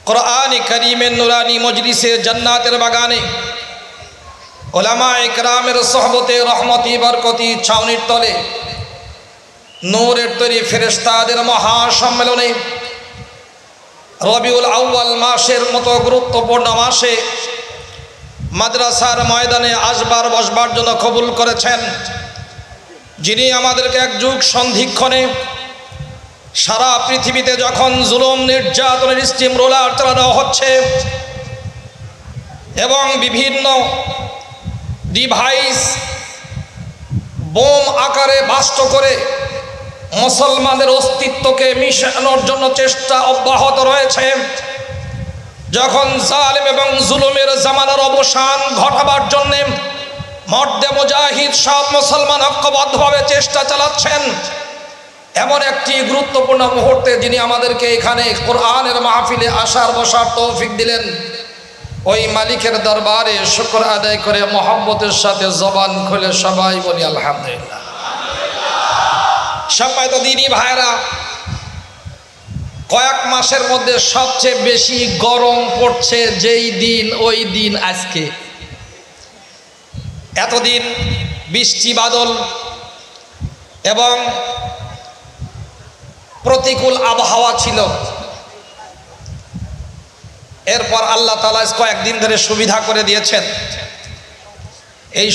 कुरान करीमेर नुरानी मजलिसे जन्नातेर बागाने उलामाए किरामेर सोहबते रहमती बरकती छावनिर तले नूरेर तैरी फेरेश्तादेर महासम्मेलने रबिउल आव्वाल मासेर मतो गुरुत्वपूर्ण मासे माद्रासार मयदाने आसबार बसबार जन्य कबुल करेछेन जिनि आमादेरके एक जुग सन्धिक्षणे सारा पृथिवीते जखन जुलुम निर्यातनेर स्टीम रोलार चालानो हच्छे एवं विभिन्न डिभाइस बोम आकारे बाष्ट करे मुसलमानदेर अस्तित्वके मिशानोर जन्य चेष्टा अब्याहत रयेछे जखन जालिम एवं जुलुमेर जामानार अवसान घटाबार जन्य मर्दे मुजाहिद सब मुसलमान ঐক্যবদ্ধভাবে चेष्टा चालाচ্ছেন एमन एक गुरुत्वपूर्ण मुहूर्ते जिनि आमादेरके एखाने कुरआनेर महफिले आसार बसार तौफिक दिलेन ओई मालिकेर दरबारे शुक्र आदाय करे मोहब्बतेर साथे जबान खुले सबाई बोली आलहामदुलिल्लाह। सम्मानित दिनी भाइरा कयेक मासेर मध्य सबचेये बेशी गरम पड़ছে जेई दिन ओई दिन आजके एतदिन बृष्टि बादल एवं प्रतिकूल आबहावा छिलो एरपर आल्लाह ताआला कयेकदिन धरे सुविधा करे दिएछेन এই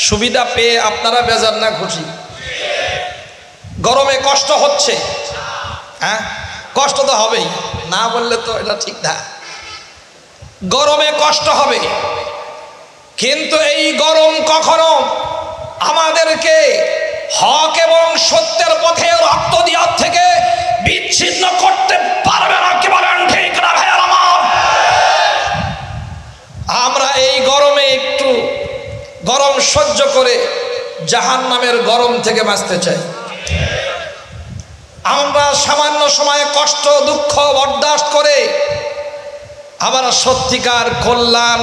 সুবিধা পেয়ে আপনারা বেজার না খুশি? গরমে কষ্ট হচ্ছে, হ্যাঁ কষ্ট তো হবেই, না বললে তো এটা ঠিক না। গরমে কষ্ট হবে, কিন্তু এই গরম কখনো আমাদেরকে হক এবং সত্যের পথে রক্ত দেওয়ার থেকে বিচ্ছিন্ন করতে পারবে না। কি বলেন ঠিক না ভাইয়ার আমার? আমরা এই গরমে একটু গরম সহ্য করে জাহান্নামের গরম থেকে বাঁচতে চাই। আমরা সামান্য সময়ে কষ্ট দুঃখ বরদাস্ত করে আমরা সত্যিকার কল্যাণ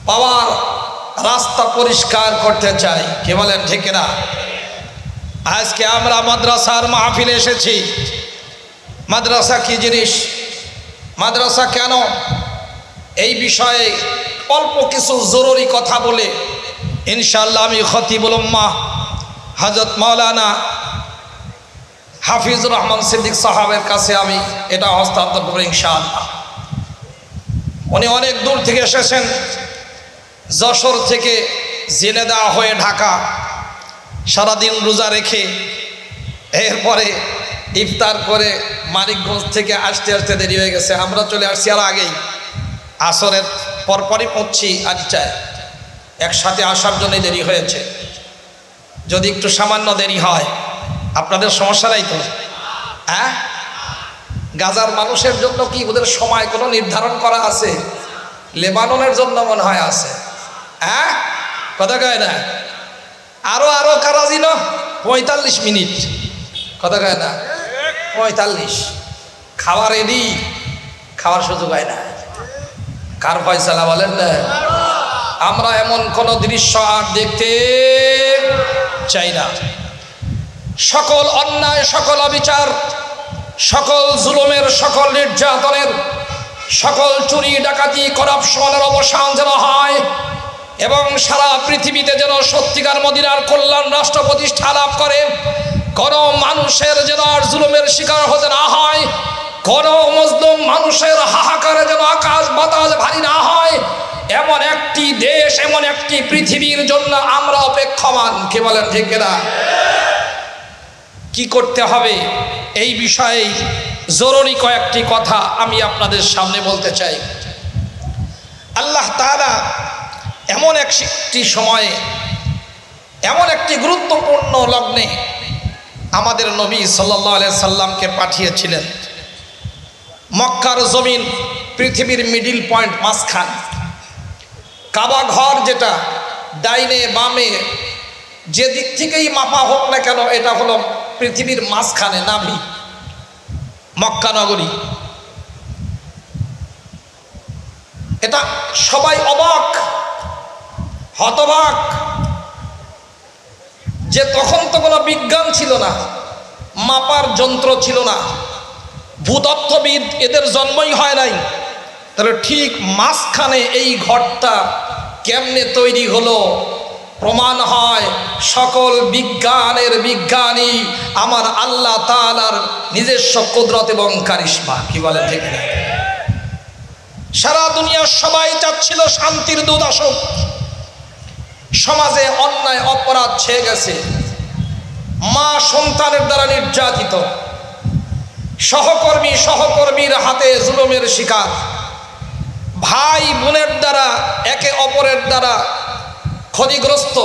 পাওয়ার রাস্তা পরিষ্কার করতে চাই। কে বলেন ঠিক না? আজকে আমরা মাদ্রাসার মাহফিলে এসেছি। মাদ্রাসা কি জিনিস, মাদ্রাসা কেন, এই বিষয়ে অল্প কিছু জরুরি কথা বলে ইনশাআল্লাহ আমি খতিবুল উম্মাহ হযরত মাওলানা হাফিজুর রহমান সিদ্দিক সাহেবের কাছে আমি এটা হস্তান্তর করব ইনশাআল্লাহ। উনি অনেক দূর থেকে এসেছেন, যশোর থেকে জেনেদা হয়ে ঢাকা, সারাদিন রোজা রেখে এরপরে ইফতার করে মানিকগঞ্জ থেকে আসতে আসতে দেরি হয়ে গেছে। আমরা চলে আসছি আর আগেই, আসরের পরপরই পৌঁছি আজটায়, একসাথে আসার জন্যই দেরি হয়েছে। যদি একটু সামান্য দেরি হয় আপনাদের সমস্যা নাই তো? হ্যাঁ, গাজার মানুষের জন্য কি ওদের সময় কোনো নির্ধারণ করা আছে? লেবাননের জন্য মনে হয় আছে। হ্যাঁ কথা কয় না? আরো কারা ছিল 45 মিনিট, কথা কয় না? 45 খাওয়া রেডি, খাওয়ার সুযোগ হয় না। কার ফয়সালা বলেন না? আমরা এমন কোন দৃশ্য আর দেখতে চাই না। সকল অন্যায়, সকল অবিচার, সকল জুলুমের, সকল নির্যাতনের, সকল চুরি ডাকাতি করাপশনের অবসান যেন হয় এবং সারা পৃথিবীতে যেন সত্যিকার মদিনার কল্যাণ রাষ্ট্র প্রতিষ্ঠা লাভ করে। কোন মানুষের যেন আর জুলুমের শিকার হতে না হয়, কোন মজলুম মানুষের হাহাকারে যেন আকাশ বাতাস ভারী না হয়, এমন একটি দেশ, এমন একটি পৃথিবীর জন্য আমরা অপেক্ষমান। কে বলেন ঠিক না? কি করতে হবে এই বিষয়ে জরুরি কয়েকটি কথা আমি আপনাদের সামনে বলতে চাই। আল্লাহ তাআলা এমন একটি সময়ে, এমন একটি গুরুত্বপূর্ণ লগ্নে আমাদের নবী সাল্লাল্লাহু আলাইহি সাল্লামকে পাঠিয়েছিলেন। মক্কার জমিন পৃথিবীর মিডিল পয়েন্ট, মাঝখান। কাবা ঘর যেটা ডাইনে বামে যে দিক থেকেই মাপা হোক না কেন, এটা হলো পৃথিবীর মাঝখানে নাভি, মক্কা নগরী। এটা সবাই অবাক হতবাক যে তখন তো কোনো বিজ্ঞান ছিল না, মাপার যন্ত্র ছিল না, ভূতত্ত্ববিদ এদের জন্মই হয় নাই, তাহলে ঠিক মাঝখানে এই ঘরটা কেমনে তৈরি হলো? প্রমাণ হয় সকল বিজ্ঞানের বিজ্ঞানী আমার আল্লাহ তাআলার নিজস্ব কুদরত এবং কারিশমা। কি বলেন ঠিক না? সারা দুনিয়ার সবাই চাচ্ছিল শান্তির দূত আসুক, সমাজে অন্যায় অপরাধ ছেয়ে গেছে, মা সন্তানের দ্বারা নির্যাতিত, সহকর্মীর হাতে জুলুমের শিকার, ভাই বোনের দ্বারা একে অপরের দ্বারা ক্ষতিগ্রস্ত,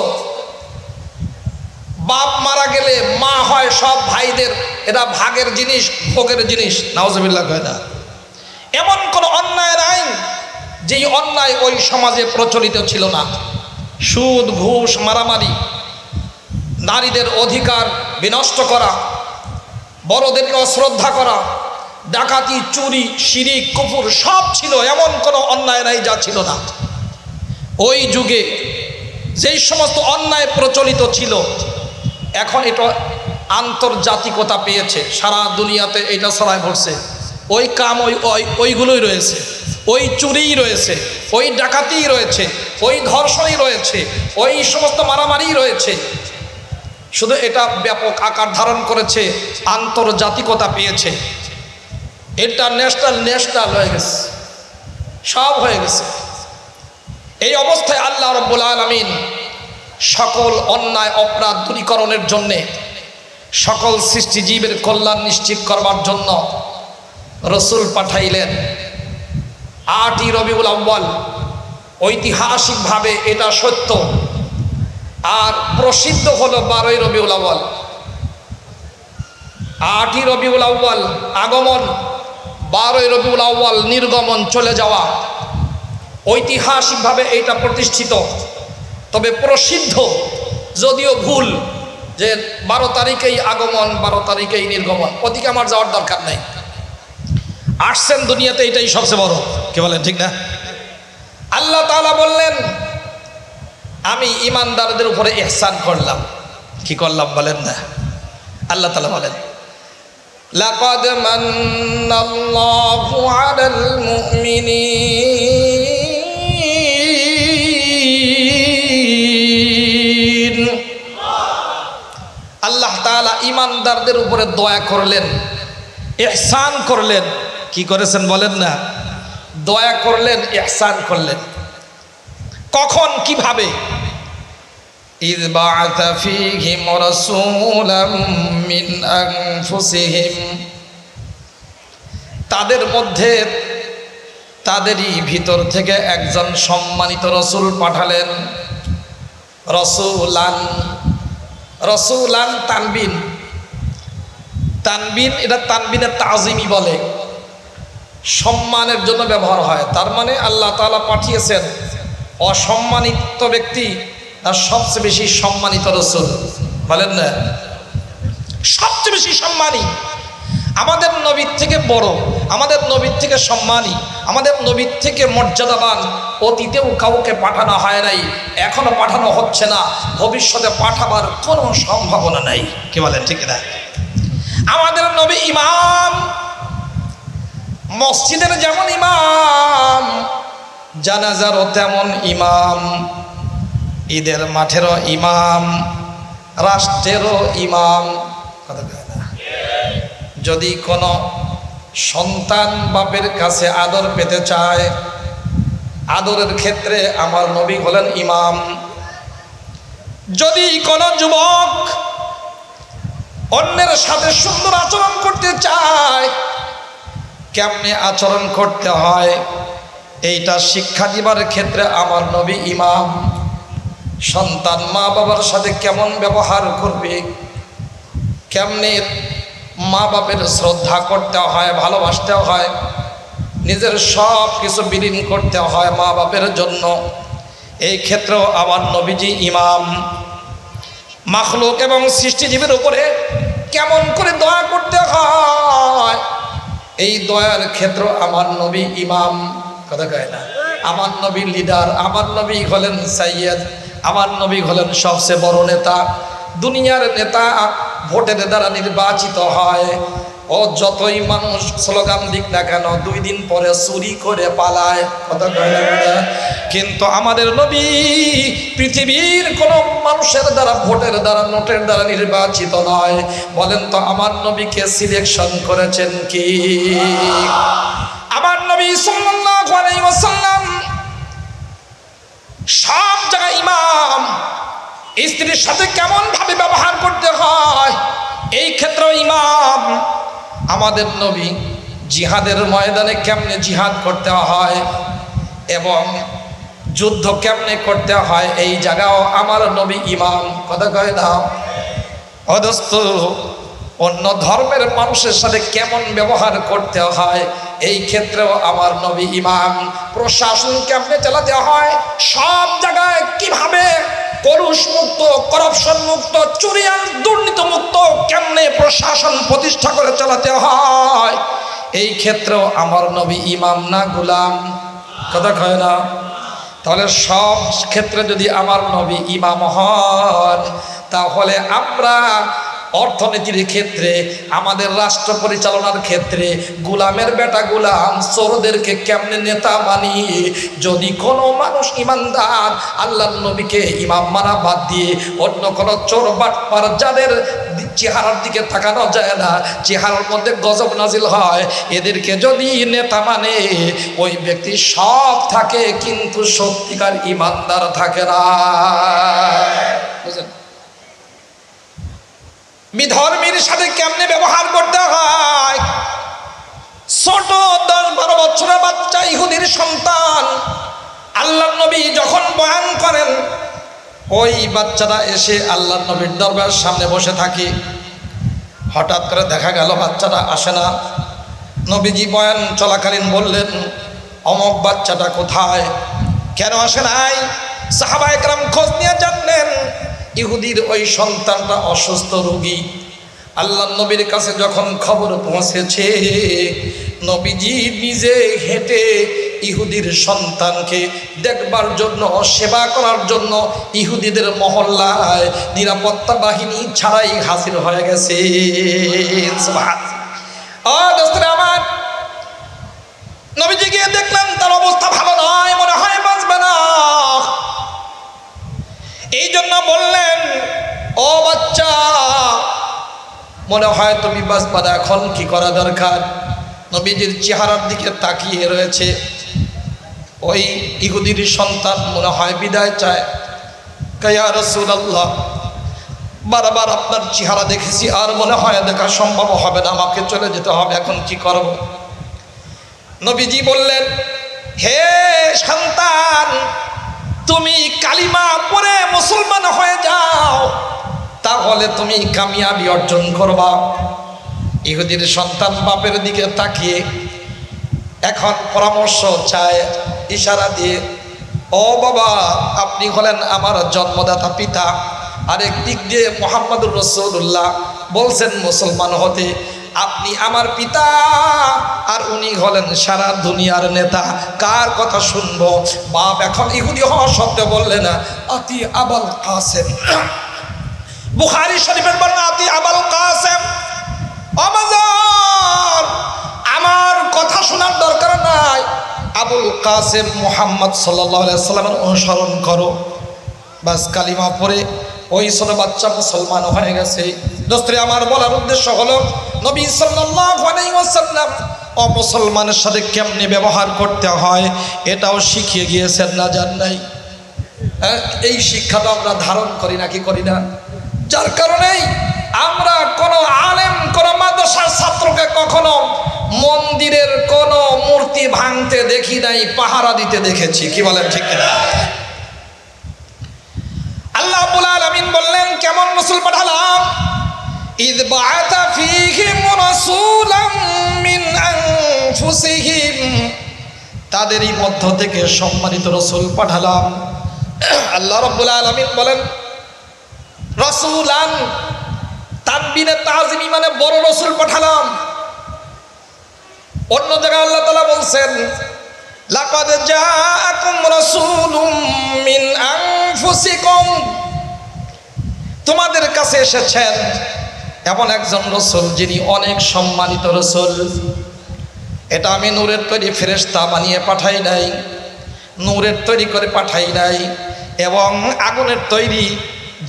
বাপ মারা গেলে মা হয় সব ভাইদের, এটা ভাগের জিনিস, ভোগের জিনিস। নাউজুবিল্লাহ কয় না? এমন কোন অন্যায় নাই যেই অন্যায় ওই সমাজে প্রচলিত ছিল না। সুদ, ঘুষ, মারামারি, নারীদের অধিকার বিনষ্ট করা, বড়দেরকে অশ্রদ্ধা করা, ডাকাতি, চুরি, শিরিক, কুফর সব ছিল। এমন কোনো অন্যায় নাই যা ছিল না। ওই যুগে যেই সমস্ত অন্যায় প্রচলিত ছিল, এখন এটা আন্তর্জাতিকতা পেয়েছে, সারা দুনিয়াতে এটা ছড়ায় পড়ছে। ওই কাম ওইগুলোই রয়েছে, ওই চুরিই রয়েছে, ওই ডাকাতিই রয়েছে, ওই ধর্ষণই রয়েছে, ওই সমস্ত মারামারি রয়েছে। শুধু এটা ব্যাপক আকার ধারণ করেছে, আন্তর্জাতিকতা পেয়েছে, ন্যাশনাল হয়ে গেছে, সব হয়ে গেছে। এই অবস্থায় আল্লাহ রাব্বুল আলামিন সকল অন্যায় অপরাধ দূরীকরণের জন্যে, সকল সৃষ্টিজীবের কল্যাণ নিশ্চিত করবার জন্য রসুল পাঠাইলেন। 8ই রবিউল আউয়াল ঐতিহাসিকভাবে এটা সত্য, আর প্রসিদ্ধ হলো 12ই রবিউল আউয়াল। 8ই রবিউল আউয়াল আগমন, 12ই রবিউল আউয়াল নির্গমন, চলে যাওয়া। ঐতিহাসিকভাবে এটা প্রতিষ্ঠিত, তবে প্রসিদ্ধ যদিও ভুল, যে 12 তারিখেই আগমন, 12 তারিখেই নির্গমন। ওদিকে আমার যাওয়ার দরকার নেই। আসছেন দুনিয়াতে, এটাই সবচেয়ে বড়। কে বলেন ঠিক না? আল্লাহ তাআলা বললেন, আমি ইমানদারদের উপরে ইহসান করলাম। কি করলাম বলেন না? আল্লাহ তাআলা বলেন, লাকাদ মান্নাল্লাহু আলাল মুমিনিন। আল্লাহ তাআলা ইমানদারদের উপরে দয়া করলেন, ইহসান করলেন। কি করেছেন বলেন না? দয়া করলেন, ইহসান করলেন। কখন, কিভাবে? ইয বা'আথা ফীহিম রাসূলাম মিন আনফুসিহিম, তাদের মধ্যে, তাদেরই ভিতর থেকে একজন সম্মানিত রসুল পাঠালেন। রসুলান তানবিন, এটা তানবিনের তাজিমি বলে, সম্মানের জন্য ব্যবহার হয়। তার মানে আল্লাহ তাআলা পাঠিয়েছেন অসম্মানিত ব্যক্তি আর সবচেয়ে বেশি সম্মানিত রসুল। বলেন না? সবচেয়ে বেশি সম্মানী, আমাদের নবীর থেকে বড়, আমাদের নবীর থেকে সম্মানী, আমাদের নবীর থেকে মর্যাদাবান অতীতেও কাউকে পাঠানো হয় নাই, এখনো পাঠানো হচ্ছে না, ভবিষ্যতে পাঠাবার কোনো সম্ভাবনা নাই। কি বলেন ঠিক না? আমাদের নবী ইমাম, মসজিদের যেমন ইমাম, জানাজারও তেমন ইমাম, ঈদের মাঠেরও ইমাম, রাষ্ট্রেরও ইমাম। কথা কয় না? যদি কোনো সন্তান বাপের কাছে আদর পেতে চায়, আদরের ক্ষেত্রে আমার নবী হলেন ইমাম। যদি কোনো যুবক অন্যের সাথে সুন্দর আচরণ করতে চায়, কেমনে আচরণ করতে হয় এইটা শিক্ষা দিবার ক্ষেত্রে আমার নবী ইমাম। সন্তান মা বাবার সাথে কেমন ব্যবহার করবে, কেমনে মা বাপের শ্রদ্ধা করতে হয়, ভালোবাসতে হয়, নিজের সব কিছু বিলীন করতে হয় মা বাপের জন্য, এই ক্ষেত্রেও আমার নবীজি ইমাম। মাখলুক এবং সৃষ্টিজীবের উপরে কেমন করে দয়া করতে হয়, এই দয়ার ক্ষেত্র আমার নবী ইমাম। কথা কয় না? আমার নবী লিডার, আমার নবী হলেন সাইয়্যেদ, আমার নবী হলেন সবচেয়ে বড় নেতা। দুনিয়ার নেতা ভোটের দ্বারা নির্বাচিত হয়, ও যতই মানুষ স্লোগান দিক না কেন 2 দিন পরে চুরি করে পালায়, কথা কয় না? কিন্তু আমাদের নবী পৃথিবীর কোন মানুষের দ্বারা, ভোটের দ্বারা, নোটের দ্বারা নির্বাচিত নয়। বলেন তো আমার নবীকে সিলেকশন করেছেন কি? আমার নবী সাল্লাল্লাহু আলাইহি ওয়াসাল্লাম সব জায়গায় ইমাম। স্ত্রীর সাথে কেমন ভাবে ব্যবহার করতে হয় এই ক্ষেত্রে ইমাম। আমাদের নবী জিহাদের ময়দানে কেমনে জিহাদ করতে হয় এবং যুদ্ধ কেমনে করতে হয় এই জায়গাও আমার নবী ইমাম, কথা কয় না? অদস্ত অন্য ধর্মের মানুষের সাথে কেমন ব্যবহার করতে হয় এই ক্ষেত্রেও আমার নবী ইমাম। প্রশাসন কেমনে চালাতে হয়, সব জায়গায় কিভাবে কলুষ মুক্ত, করাপশন মুক্ত, চুরি আর দুর্নীতি মুক্ত কেমনে প্রশাসন প্রতিষ্ঠা করে চালাতে হয় এই ক্ষেত্রেও আমার নবী ইমাম না গোলাম, কথা কয় না? তাহলে সব ক্ষেত্রে যদি আমার নবী ইমাম হন তাহলে আমরা অর্থনীতির ক্ষেত্রে, আমাদের রাষ্ট্র পরিচালনার ক্ষেত্রে গোলামের বেটা গোলাম চোরদেরকে কেমনে নেতা মানি? যদি কোনো মানুষ ইমানদার আল্লাহর নবীকে ইমাম মানা বাদ দিয়ে অন্য কোনো চোর বাটপার যাদের চেহারার দিকে তাকানো যায় না, চেহারার মধ্যে গজব নাজিল হয়, এদেরকে যদি নেতা মানে ওই ব্যক্তি সব থাকে কিন্তু সত্যিকার ইমানদার থাকে না। বুঝলেন? বিধর্মীর সাথে কেমনে ব্যবহার করতে হয়? ছোট 10-12 বছরের বাচ্চা ইহুদির সন্তান আল্লাহর নবী যখন বয়ান করেন, ওই বাচ্চাটা এসে আল্লাহর নবীর দরবারের সামনে বসে থাকে। হঠাৎ করে দেখা গেল বাচ্চাটা আসে না। নবীজি বয়ান চলাকালীন বললেন, অমক বাচ্চাটা কোথায়, কেন আসে নাই? সাহাবায়ে কেরাম খোঁজ নিয়ে জানলেন ইহুদির ওই সন্তানটা অসুস্থ রোগী। আল্লাহ নবীর কাছে যখন খবর পৌঁছেছে, নবীজি নিজে হেঁটে ইহুদির সন্তানকে দেখবার জন্য, সেবা করার জন্য ইহুদিদের মহল্লায় নিরাপত্তা বাহিনী ছাড়াই হাজির হয়ে গেছে। আমার নবীজি গিয়ে দেখলাম তার অবস্থা ভালো নয়, মনে হয় বাঁচবে না। এই জন্য বললেন, ও বাচ্চা, মনে হয় তুমি বাঁচবা না, এখন কি করা দরকার? নবীজির চেহারার দিকে তাকিয়ে রয়েছে ওই ইহুদির সন্তান, মনে হয় বিদায় চায়। ইয়া রাসূলুল্লাহ, বারবার আপনার চেহারা দেখেছি, আর মনে হয় দেখা সম্ভব হবে না, আমাকে চলে যেতে হবে, এখন কি করব? নবীজি বললেন, হে সন্তান, তুমি কালিমা পড়ে মুসলমান হয়ে যাও, তাহলে তুমি কামিয়াবি অর্জন করবা। ইহুদির সন্তান বাপের দিকে তাকিয়ে এখন পরামর্শ চায় ইশারা দিয়ে, ও বাবা, আপনি হলেন আমার জন্মদাতা পিতা, আরেক দিক দিয়ে মুহাম্মদুর রাসূলুল্লাহ বলছেন মুসলমান হতে, আপনি আমার পিতা আর উনি হলেন সারা দুনিয়ার নেতা, কার কথা শুনবো? বাপ এখন ইহুদি হওয়া সত্ত্বেও বললেন, আতি আবুল কাসেম। বুখারী শরীফের বর্ণনা, আতি আবুল কাসেম। আমার কথা শোনার দরকার নাই, আবুল কাসেম মুহাম্মদ সাল্লাল্লাহু আলাইহি সাল্লামের অনুসরণ করো। বাস কালিমা পড়ে ওই ছোট বাচ্চা মুসলমান হয়ে গেছে। দোস্তে আমার বলার উদ্দেশ্য হলো, নবী সাল্লাল্লাহু আলাইহি ওয়াসাল্লাম অমুসলমানের সাথে কেমনে ব্যবহার করতে হয় এটাও শিখিয়ে গিয়েছেন, না জান নাই? এই শিক্ষাটা আমরা ধারণ করি না, কি করি না? যার কারণেই আমরা কোনো আলেম, কোনো মাদ্রাসার ছাত্রকে কখনো মন্দিরের কোনো মূর্তি ভাঙতে দেখি নাই, পাহারা দিতে দেখেছি। কি বলেন, ঠিক কিনা? আল্লাহ রাব্বুল আলামিন বললেন, কেমন রাসূল পাঠালাম? ইয বাআতা ফীহিম রাসূলাম মিন আনফুসিহিম, তাদেরই মধ্য থেকে সম্মানিত রাসূল পাঠালাম। আল্লাহ রাব্বুল আলামিন বলেন রাসূলান, তানবিনে তাযিমি মানে বড় রাসূল পাঠালাম। অন্য জায়গায় আল্লাহ তাআলা বলছেন, লাকাদ জাআকুম রাসূলুম মিন আনফুসিকুম, তোমাদের কাছে এসেছেন এমন একজন রসুল যিনি অনেক সম্মানিত রসুল। এটা আমি নূরের তৈরি ফেরেশতা বানিয়ে পাঠাই নাই, নূরের তৈরি করে পাঠাই নাই, এবং আগুনের তৈরি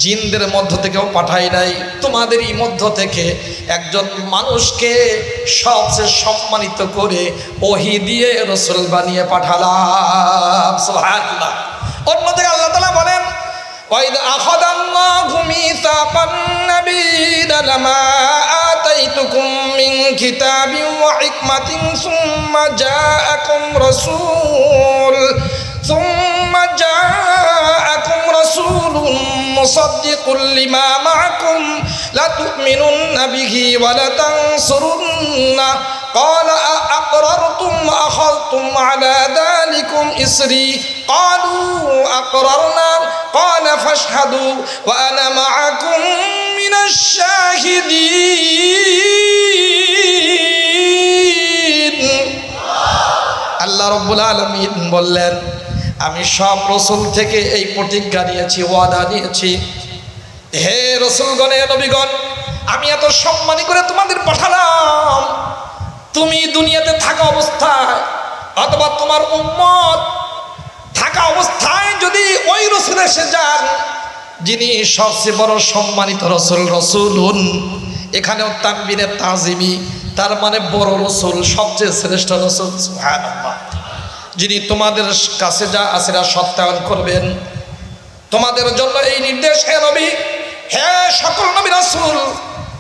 জিনদের মধ্য থেকেও পাঠাই নাই। তোমাদেরই মধ্য থেকে একজন মানুষকে সবচেয়ে সম্মানিত করে ওহী দিয়ে রসুল বানিয়ে পাঠালাম। সুবহানাল্লাহ। অন্যদিকে আল্লাহ তাআলা বলেন, وَإِذْ أَخَذَ اللَّهُ مِيثَاقَ النَّبِيِّينَ لَمَا آتَيْتُكُم مِّن كِتَابٍ وَحِكْمَةٍ ثُمَّ جاءكم رسول مصدق لما معكم لتؤمنن به ولتنصرنه قال أأقررتم وأخذتم على ذلكم إصري قالوا أقررنا قال فاشهدوا وأنا معكم من الشاهدين। আল্লাহ রাব্বুল আলামিন বললেন, আমি সব রসুল থেকে এই প্রতিজ্ঞা নিয়েছি, ওয়াদা নিয়েছি, হে রসুলগণে, নবীগণ, আমি এত সম্মানী করে তোমাদের পাঠালাম, তুমি দুনিয়াতে থাকা অবস্থায় অথবা তোমার উম্মত থাকা অবস্থায় যদি ওই রসুল এসে যান যিনি সবচেয়ে বড় সম্মানিত রসুল, রসুলুন, এখানেও তানবিরে তাজিমি, তার মানে বড় রসুল, সবচেয়ে শ্রেষ্ঠ রসুল, সুবহানাল্লাহ, যিনি তোমাদের কাছে যা আছে তা সত্যায়ন করবেন। তোমাদের জন্য এই নির্দেশ, হে নবী, হে সকল নবী রাসূল,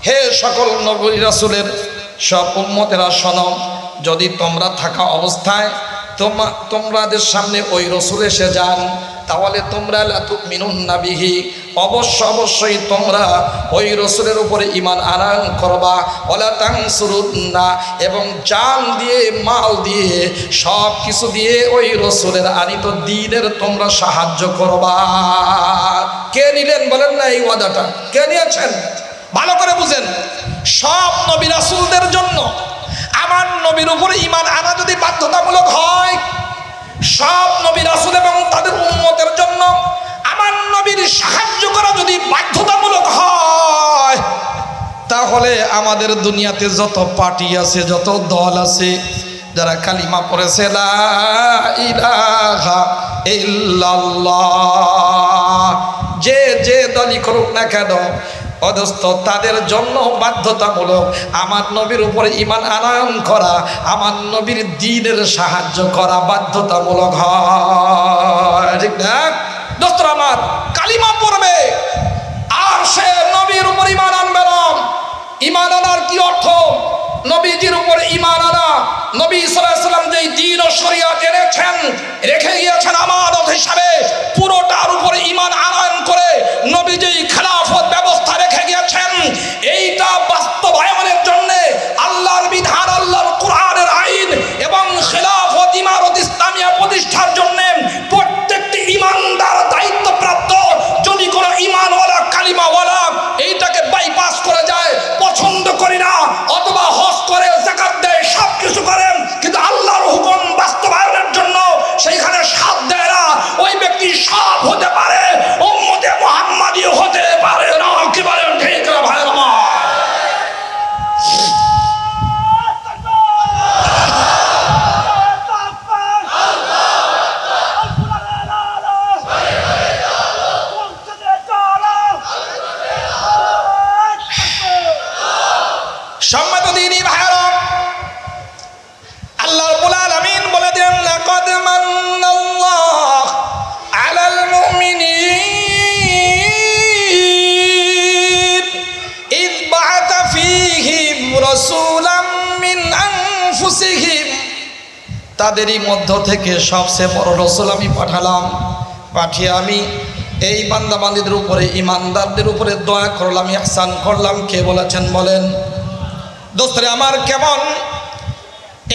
হে সকল নবী রাসূলের সব উম্মতেরা শোনো, যদি তোমরা থাকা অবস্থায় তোমাদের সামনে ওই রসুল এসে যান, তাহলে তোমরা লা তুমিনুন্না বিহি, অবশ্যই তোমরা ওই রসুলের উপরে ঈমান আনয়ন করবা, ওয়ালা তানসুরুন্না, এবং জান দিয়ে, মাল দিয়ে, সব কিছু দিয়ে ওই রসুলের আনিত দ্বীনের তোমরা সাহায্য করবা। কে নিলেন বলেন না এই ওয়াদাটা? কে নিয়েছেন? ভালো করে বুঝেন। সব নবী রাসূলদের জন্য আমার নবীর উপরে ঈমান আনা যদি বাধ্যতামূলক হয়, সব নবী রাসূল এবং তাদের উম্মতের জন্য আমার নবীর সাহায্য করা যদি বাধ্যতামূলক হয়, তাহলে আমাদের দুনিয়াতে যত পার্টি আছে, যত দল আছে, যারা কালিমা পড়েছে লা ইলাহা ইল্লাল্লাহ, যে দলই করুক না কেন, অদস্ত তাদের জন্য বাধ্যতামূলক আমার নবীর উপরে ঈমান আনয়ন করা, আমার নবীর দ্বীনের সাহায্য করা বাধ্যতামূলক হয়, ঠিক না? দোস্তরা আমার, কালিমা পড়বে আর সে নবীর উপর ঈমান আনবে না। ঈমান আনার কি অর্থ? নবীজির উপরে ঈমান আনা, নবী সাল্লাল্লাহু আলাইহি ওয়াসাল্লাম যেই দ্বীন ও শরীয়ত এনেছেন, রেখে গিয়েছেন আমানত হিসাবে, পুরোটার উপরে ঈমান আনয়ন করে নবী যেই খেলাফত ব্যবস্থা রেখে গিয়েছেন, এইটা বাস্তবায়নের জন্য আল্লাহর বিধান, আল্লাহর কোরআনের আইন এবং খেলাফত ইমারত ইসলামিয়া প্রতিষ্ঠার জন্য প্রত্যেকটি ঈমানদার দায়িত্বপ্রাপ্ত। যদি কোনো ঈমানওয়ালা, কালিমাওয়ালা এইটাকে বাইপাস করে যায়, পছন্দ করি না, অথবা হজ করে, যাকাত দেয়, সব কিছু করেন, কিন্তু আল্লাহর হুকুম বাস্তবায়নের জন্য সেইখানে সাথ দেয় না, ওই ব্যক্তি সব হতে পারে, উম্মতে মুহাম্মাদী হতে পারে না। কি বলেন ঠিক না ভাইরা আমার? সম্মানিত দ্বীনী ভাইরা, আল্লাহ রাব্বুল আলামিন বলে দেন, লাকাদ মান্নাল্লাহু আলাল মুমিনিন ইয বা'আথা ফীহিম রাসূলাম মিন আনফুসিহিম, তাদেরই মধ্য থেকে সবচেয়ে বড় রাসূল আমি পাঠালাম, পাঠিয়ে আমি এই বান্দাবান্দীদের উপরে, ঈমানদারদের উপরে দয়া করলাম, ইহসান করলাম। কে বলেছেন বলেন? দোস্তরে আমার, কেমন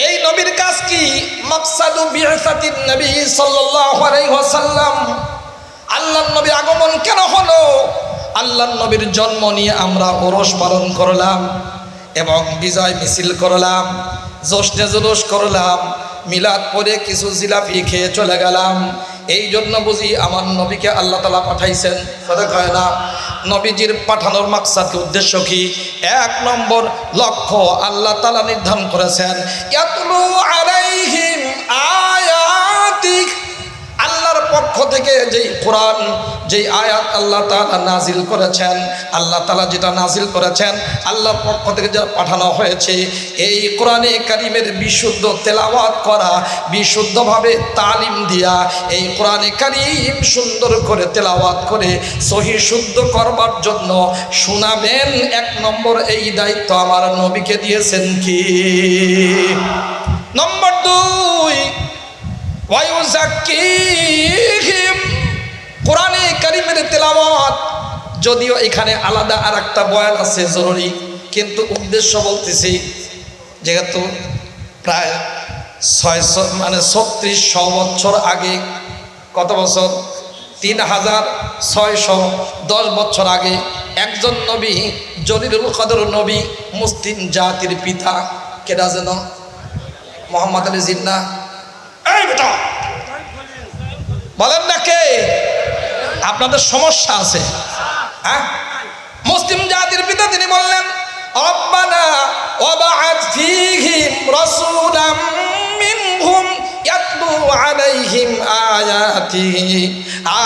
এই নবীর কাজ কি? মাকসাদু বি'সাতিন নবী সাল্লাল্লাহু আলাইহি ওয়াসাল্লাম, আল্লাহর নবীর আগমন কেন হলো? আল্লাহর নবীর জন্ম নিয়ে আমরা ওরস পালন করলাম এবং বিজয় মিছিল করলাম, জশ্নে জুলুস করলাম, মিলাদ পড়ে কিছু জিলাপি খেয়ে চলে গেলাম। এই জন্য বুঝি আমার নবীকে আল্লাহ তাআলা পাঠাইছেন। কথা কয় না? নবীজির পাঠানোর মাকসাদ উদ্দেশ্য কি? এক নম্বর লক্ষ্য আল্লাহ তাআলা নির্ধারণ করেছেন, ইয়াতলু আলাইহিম আয়াতিক, আল্লাহর পক্ষ থেকে যেই কোরআন, যেই আয়াত আল্লাহ তাআলা নাজিল করেছেন, আল্লাহ তাআলা যেটা নাজিল করেছেন, আল্লাহর পক্ষ থেকে যা পাঠানো হয়েছে, এই কোরআনে কারিমের বিশুদ্ধ তেলাওয়াত করা, বিশুদ্ধভাবে তালিম দিয়া এই কোরআনে কারিম সুন্দর করে তেলাওয়াত করে সহি শুদ্ধ করবার জন্য শোনাবেন। এক নম্বর এই দায়িত্ব আমার নবীকে দিয়েছেন কি? নম্বর দুই, ওয়ায়ুযাক্কিহিম, কোরআনে কারিমের তেলাওয়াত, যদিও এখানে আলাদা আর একটা বয়ান আছে জরুরি, কিন্তু উদ্দেশ্য বলতেছি, যেহেতু প্রায় 3600 বছর আগে, কত বছর? 3610 বছর আগে একজন নবী, জলিলুল কদর নবী, মুসলিম জাতির পিতা, কেডা যেন? মোহাম্মদ আলী জিন্না। এই বেটা বলেন না কে? আপনাদের সমস্যা আছে, হ্যাঁ? মুসলিম জাতির পিতা, তিনি বললেন, রব্বানা ওয়াবআথ ফীহিম রাসূলাম মিনহুম ইয়াতলু আলাইহিম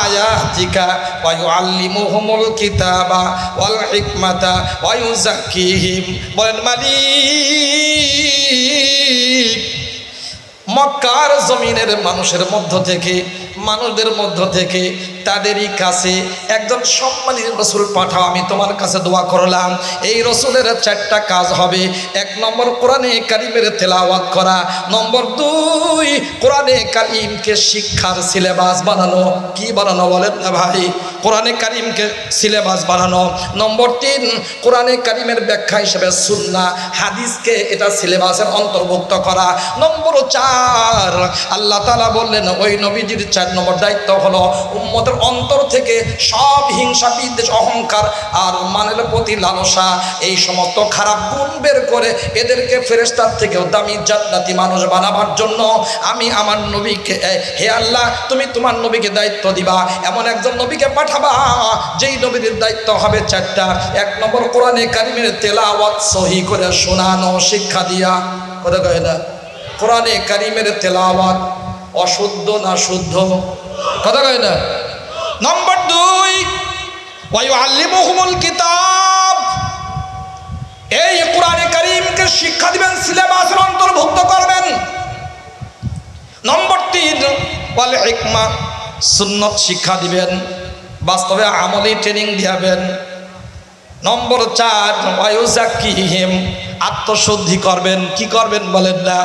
আয়াতিকা ওয়া ইউআল্লিমুহুমুল কিতাবা ওয়াল হিকমাতা ওয়া ইউযাক্কিহিম। বলেন মালিক, মক্কার জমিনের মানুষের মধ্য থেকে, মানুষদের মধ্য থেকে তাদেরই কাছে একজন সম্মানিত রসুল পাঠাও, আমি তোমার কাছে দোয়া করলাম। এই রসুলের 4টা কাজ হবে। 1 নম্বর কোরআনে কারিমের তেলাওয়াত করা, নম্বর 2 কোরআনে কারিমকে শিক্ষার সিলেবাস বানানো। কি বানানো বলেন না ভাই? কোরআনে কারিমকে সিলেবাস বানানো। নম্বর 3 কোরআনে কারিমের ব্যাখ্যা হিসেবে সুন্নাহ হাদিসকে এটা সিলেবাসের অন্তর্ভুক্ত করা। নম্বর 4 আল্লাহ তাআলা বললেন ওই নবীজির 4 নম্বর দায়িত্ব হলো উম্মতের অন্তর থেকে সব হিংসা, বিদ্বেষ, অহংকার আর মানের প্রতি লালসা, এই সমস্ত খারাপ গুণ বের করে এদেরকে ফেরেশতার থেকেও দামি জান্নাতি মানুষ বানাবার জন্য আমি আমার নবীকে, হে আল্লাহ তুমি তোমার নবীকে দায়িত্ব দিবা, এমন একজন নবীকে পাঠাবা যেই নবীর দায়িত্ব হবে 4টা। 1 নম্বর কোরআনে কারিমের তেলাওয়াত সহি করে শোনানো, শিক্ষা দিয়া। কথা কয় না? কোরআনে কারিমের তেলাওয়াত অশুদ্ধ না শুদ্ধ? কথা কয় না? নম্বর 2 ওয়া ইউআল্লিমুহুমুল কিতাব, এই কোরআনে কারীমকে শিক্ষা দিবেন, সিলেবাসের অন্তর্ভুক্ত করবেন। নম্বর 3 ওয়াল হিকমা, সুন্নাত শিক্ষা দিবেন, বাস্তবে আমলি ট্রেনিং দিবেন। নম্বর 4 ওয়া ইউযাক্কিহিম, আত্মশুদ্ধি করবেন। কি করবেন বলেন না?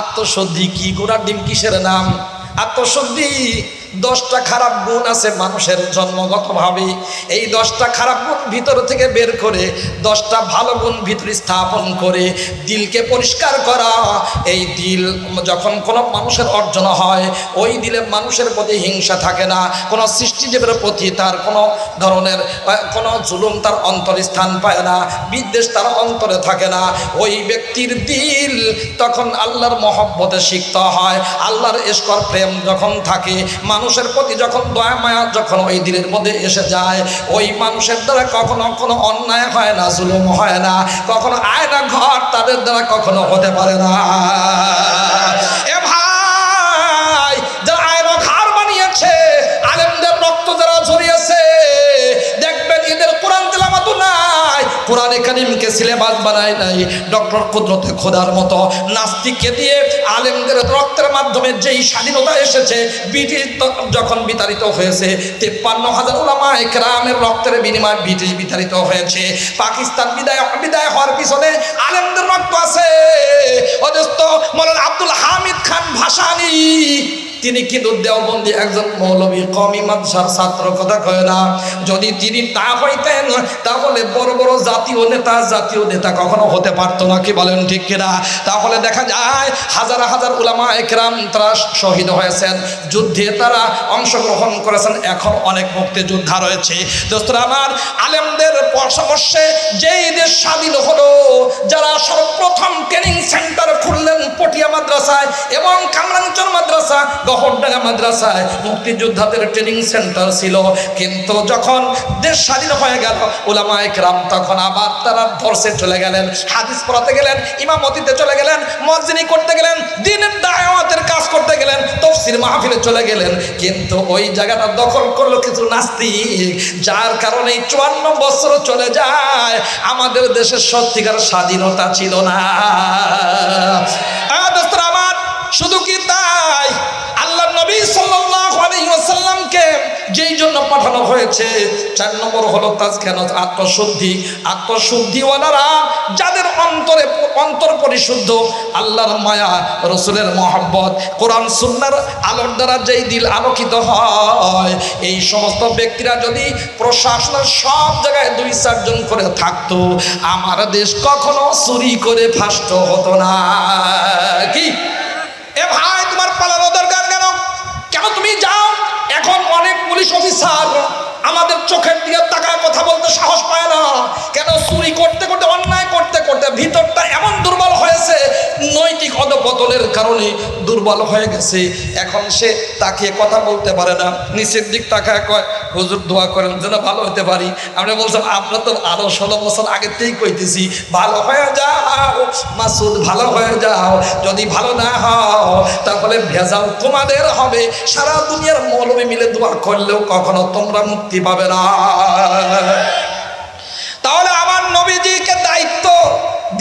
আত্মশুদ্ধি কি? গোড়ার ডিম কিসের নাম? আত্মশুদ্ধি। 10টা খারাপ গুণ আছে মানুষের জন্মগতভাবে, এই 10টা খারাপ গুণ ভিতর থেকে বের করে 10টা ভালো গুণ ভিতরে স্থাপন করে দিলকে পরিষ্কার করা। এই দিল যখন কোনো মানুষের অর্জন হয়, ওই দিলে মানুষের প্রতি হিংসা থাকে না, কোনো সৃষ্টিজীবের প্রতি তার কোনো ধরনের কোনো জুলুম তার অন্তরে স্থান পায় না, বিদ্বেষ তার অন্তরে থাকে না। ওই ব্যক্তির দিল তখন আল্লাহর মহব্বতে সিক্ত হয়, আল্লাহর ইশকর প্রেম যখন থাকে, মানুষের প্রতি যখন দয়া মায়া যখন ওই দিলের মধ্যে এসে যায়, ওই মানুষের দ্বারা কখনো কোনো অন্যায় হয় না, জুলুম হয় না, কখনো আয়না ঘর তাদের দ্বারা কখনো হতে পারে না। এ ভাই, যারা আয়না ঘর বানিয়েছে, আলেমদের রক্ত যারা ঝরিয়েছে, দেখবেন এদের কোরআন তেলাওয়াত নাই, কোরআনে কারীমকে সিলেবাস বানায় নাই। ডক্টর কুদরতে খোদার মতো নাস্তিককে দিয়ে আলেমদের রক্তের মাধ্যমে যেই স্বাধীনতা এসেছে, ব্রিটিশ যখন বিতাড়িত হয়েছে, 53,000 উলামা একরামের রক্তের বিনিময়ে ব্রিটিশ বিতাড়িত হয়েছে। পাকিস্তান বিদায় হওয়ার পিছনে আলেমদের রক্ত আছে। অজস্ত মৌলানা আব্দুল হামিদ খান ভাসানী, তিনি কিন্তু দেওবন্দি একজন মৌলবী, কওমি মাদ্রাসার ছাত্র। কথা কয় না? যদি তিনি তা হইতেন তাহলে বড় বড় জাতীয় নেতা কখনো হতে পারতো না। কি বলেন ঠিক কিনা? তাহলে দেখা যায় হাজার হাজার উলামা একরাম তারা শহীদ হয়েছেন, যুদ্ধে তারা অংশগ্রহণ করেছেন, এখন অনেক মুক্তিযোদ্ধা রয়েছে। দোস্তরা আমার, আলেমদের পরামর্শে যেই দেশ স্বাধীন হলো, যারা সর্বপ্রথম ট্রেনিং সেন্টার খুললেন পটিয়া মাদ্রাসায় এবং কামরাঞ্চল মাদ্রাসায়, মাদ্রাসা, গহরডাঙ্গা মাদ্রাসায় মুক্তিযোদ্ধাদের ট্রেনিং সেন্টার ছিল। কিন্তু যখন দেশ স্বাধীন হয়ে গেল, উলামায়ে কেরাম তখন আবার তারা দরসে চলে গেলেন, হাদিস পড়াতে গেলেন, ইমামতিতে চলে গেলেন, মুয়াজ্জিনি করতে গেলেন, দ্বীনের দাওয়াতের কাজ করতে গেলেন, তাফসীর মাহফিলে চলে গেলেন। কিন্তু ওই জায়গাটা দখল করলো কিছু নাস্তিক, যার কারণে 54 বছর চলে যায়, আমাদের দেশের সত্যিকার স্বাধীনতা ছিল না। আমার শুধু কি তাই, আল্লাহ নবী সাল্লাল্লাহু আলাইহি ওয়াসাল্লামকে যেই জন্য পাঠানো হয়েছে, 4 নম্বর হলো তাজকিয়াত, আত্মশুদ্ধি। আত্মশুদ্ধিওয়ালারা যাদের অন্তর পরিশুদ্ধ, আল্লাহর মায়া, রসুলের মহব্বত, কোরআন সুন্নাহর আলোর দ্বারা যেই দিল আলোকিত হয়, এই সমস্ত ব্যক্তিরা যদি প্রশাসনের সব জায়গায় 2-4 জন করে থাকতো, আমার দেশ কখনো চুরি করে ফাষ্ট হতো না। কি এ ভাই, তোমার পালানো দরকার কেন? কেন তুমি যাও? এখন অনেক পুলিশ অফিসার আমাদের চোখের দিকে তাকায় কথা বলতে সাহস পায় না। কেন? চুরি করতে করতে, অন্যায় করতে করতে ভিতরটা এমন দুর্বল হয়েছে, নৈতিক অধপতনের কারণে দুর্বল হয়ে গেছে। এখন সে তাকিয়ে কথা বলতে পারে না, নিচের দিক তাকায় কয়, হুজুর দোয়া করেন যেন ভালো হতে পারি। আমরা বলছিলাম, আমরা তো আরো 16 বছর আগের থেকেই কইতেছি, ভালো হয়ে যাও মাসুদ, ভালো হয়ে যাও। যদি ভালো না হও তাহলে ভেজাল তোমাদের হবে। সারা দুনিয়ার মৌলবী মিলে দোয়া করলেও কখনো তোমরা মুক্তি পাবে না। তাহলে আমার নবীজিকে দায়িত্ব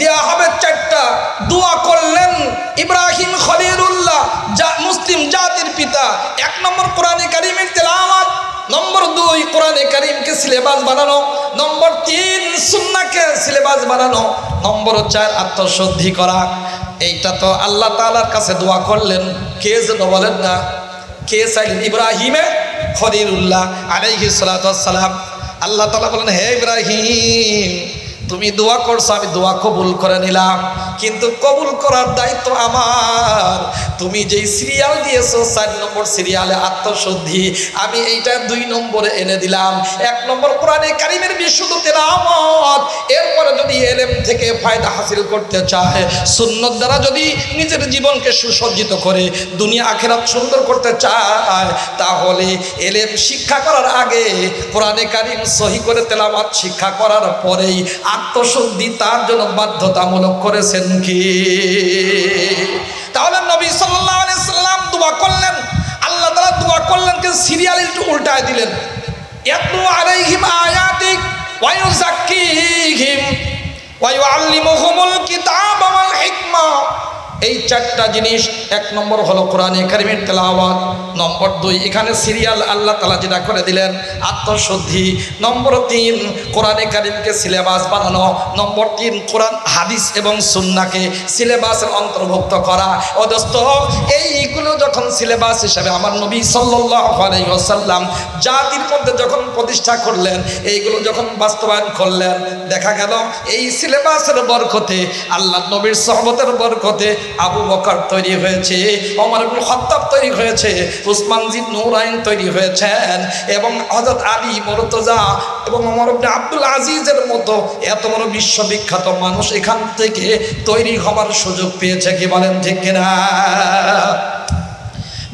দেওয়া হবে 4টা। দোয়া করলেন ইব্রাহিম খলিলুল্লাহ, মুসলিম জাতির পিতা। 1 নম্বর কোরআনে কারিমের তেলাওয়াত, নম্বর 2 কোরআনে কারিমকে সিলেবাস বানানো, নম্বর 3 সুন্নাহকে সিলেবাস বানানো, নম্বর 4 আত্মশুদ্ধি করা। এইটা তো আল্লাহ তাআলার কাছে দোয়া করলেন। কে যেন বলেন না, কে চাইলেন? ইব্রাহিমে খলিলুল্লাহ আলাইহিস সালাতু ওয়াস সালাম। আল্লাহ তাআলা বলেন, হে ইব্রাহিম, তুমি দোয়া করছো, আমি দোয়া কবুল করে নিলাম, কিন্তু কবুল করার দায়িত্ব আমার। তুমি যেই সিরিয়াল দিয়েছো 4 নম্বর সিরিয়ালে আত্মশুদ্ধি, আমি এইটা 2 নম্বরে এনে দিলাম। 1 নম্বর কোরআনে কারিমের বিশুদ্ধ তেলাওয়াত, এরপরে যদি এলেম থেকে ফায়দা হাসিল করতে চায়, সুন্নাত দ্বারা যদি নিজের জীবনকে সুসজ্জিত করে দুনিয়া আখিরাত সুন্দর করতে চায়, তাহলে এলেম শিক্ষা করার আগে কোরআনে কারিম সহি করে তেলাওয়াত শিক্ষা করার পরেই আত্মশুদ্ধি তার জন্য বাধ্যতামূলক করেছেন কি? তাহলে নবী সাল্লাল্লাহু আলাইহি সাল্লাম দোয়া করলেন, আল্লাহ তাআলা দোয়া করলেন, কিন্তু সিরিয়াল একটু উল্টায় দিলেন। ইয়াতলু আলাইহিম আয়াতিক ওয়া ইউযাক্কিহিম ওয়া ইউআল্লিমুহুমুল কিতাবা ওয়াল হিকমা। এই 4টা জিনিস। 1 নম্বর হলো কোরআনে কারিমের তেলাওয়াত, নম্বর 2 এখানে সিরিয়াল আল্লাহ তাআলা যেটা করে দিলেন আত্মশুদ্ধি, নম্বর 3 কোরআনে কারিমকে সিলেবাস বানানো, নম্বর 3 কোরআন হাদিস এবং সুন্নাহকে সিলেবাসের অন্তর্ভুক্ত করা। ও দোস্ত, এইগুলো যখন সিলেবাস হিসাবে আমার নবী সাল্লাল্লাহু আলাইহি ওয়াসাল্লাম জাতির মধ্যে যখন প্রতিষ্ঠা করলেন, এইগুলো যখন বাস্তবায়ন করলেন, দেখা গেল এই সিলেবাসের বরকতে, আল্লাহ নবীর সহবতের বরকতে আবু বকর তৈরি হয়েছে, ওমর ইবনে খাত্তাব তৈরি হয়েছে, উসমান জিন নূরাইন তৈরি হয়েছেন, এবং হযরত আলী মুর্তজা এবং ওমর ইবনে আব্দুল আজিজের মতো এত বড় বিশ্ববিখ্যাত মানুষ এখান থেকে তৈরি হওয়ার সুযোগ পেয়েছে। কি বলেন ঠিক কিনা?